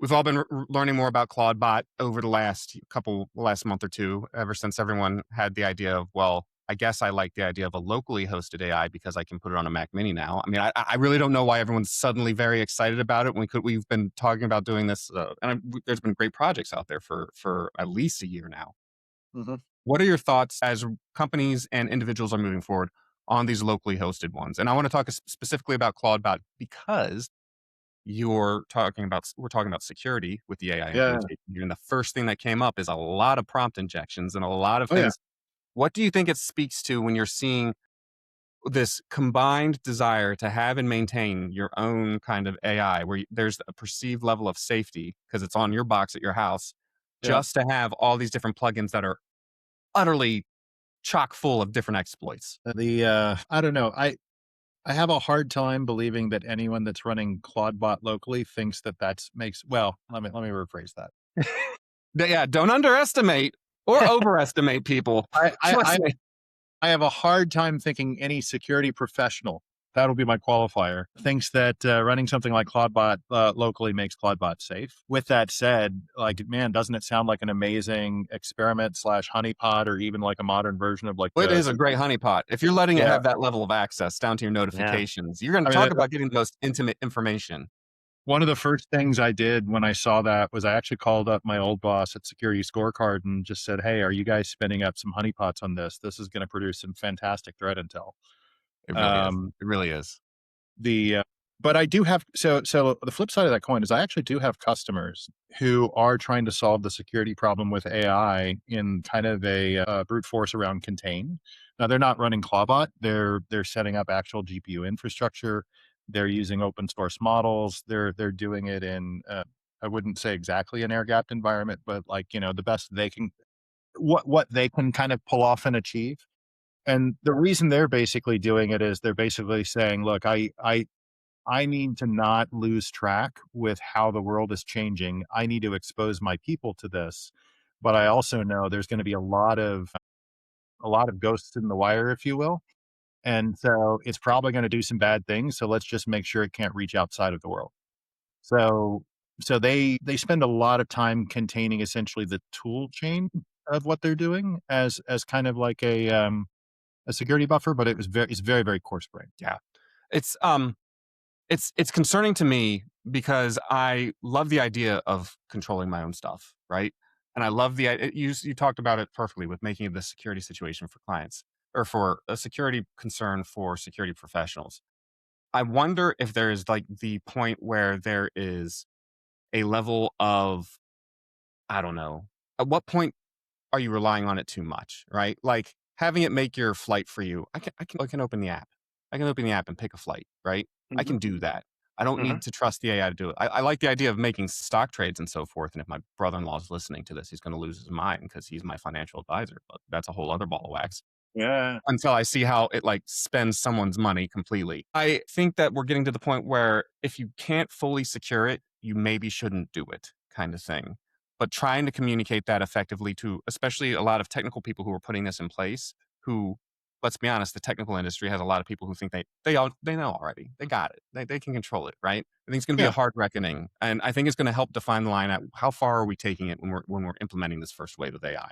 we've all been learning more about Claude Bot over the last month or two, ever since everyone had the idea of, well, I guess I like the idea of a locally hosted AI because I can put it on a Mac Mini now. I mean, I really don't know why everyone's suddenly very excited about it. We've been talking about doing this, there's been great projects out there for at least a year now. Mhm. What are your thoughts as companies and individuals are moving forward on these locally hosted ones? And I want to talk specifically about Claude Bot because we're talking about security with the AI Yeah. implementation here, and the first thing that came up is a lot of prompt injections and a lot of Oh, yeah. things. What do you think it speaks to when you're seeing this combined desire to have and maintain your own kind of AI, where there's a perceived level of safety because it's on your box at your house, Yeah. just to have all these different plugins that are utterly chock full of different exploits? I don't know. I have a hard time believing that anyone that's running ClaudeBot locally thinks that well, let me rephrase that. Yeah, don't underestimate or overestimate people. I I Trust I me. I have a hard time thinking any security professional, that'll be my qualifier, thinks that, running something like ClaudeBot, locally makes ClaudeBot safe. With that said, like, man, doesn't it sound like an amazing experiment slash honeypot or even like a modern version of like Well, it is a the great honeypot. If you're letting it yeah, have that level of access down to your yeah. notifications, you're gonna I mean, talk about getting the most intimate information. one of the first things I did when I saw that was I actually called up my old boss at Security Scorecard and just said, "Hey, are you guys spinning up some honeypots on this? This is gonna produce some fantastic threat intel." It really is. Um, It really is. the but I do have so the flip side of that coin is I actually do have customers who are trying to solve the security problem with AI in kind of a brute force around contain. Now they're not running Clawbot; they're setting up actual GPU infrastructure. They're using open source models. They're doing it in I wouldn't say exactly an air gapped environment, but like the best they can what they can kind of pull off and achieve. And the reason they're basically doing it is they're basically saying, look, I need to not lose track with how the world is changing. I need to expose my people to this. But I also know there's going to be a lot of ghosts in the wire, if you will. And so it's probably going to do some bad things. So let's just make sure it can't reach outside of the world. So so they spend a lot of time containing essentially the tool chain of what they're doing as kind of like a security buffer, but it's very, very coarse grained. Yeah. It's it's concerning to me because I love the idea of controlling my own stuff, right? And I love you talked about it perfectly with making the security situation for clients or for a security concern for security professionals. I wonder if there is like the point where there is a level of, I don't know, at what point are you relying on it too much, right? Like having it make your flight for you. I can open the app. I can open the app and pick a flight, right? I Mhm, can do that. I don't mhm. need to trust the AI to do it. I like the idea of making stock trades and so forth. And if my brother-in-law is listening to this, he's going to lose his mind because he's my financial advisor. But that's a whole other ball of wax Yeah. until I see how it like spends someone's money completely. I think that we're getting to the point where if you can't fully secure it, you maybe shouldn't do it, kind of thing. But trying to communicate that effectively to especially a lot of technical people who are putting this in place, who, let's be honest, the technical industry has a lot of people who think they know already. They got it. They can control it, right? I think it's going to be a Yeah. hard reckoning. And I think it's going to help define the line at how far are we taking it when we're implementing this first wave of AI.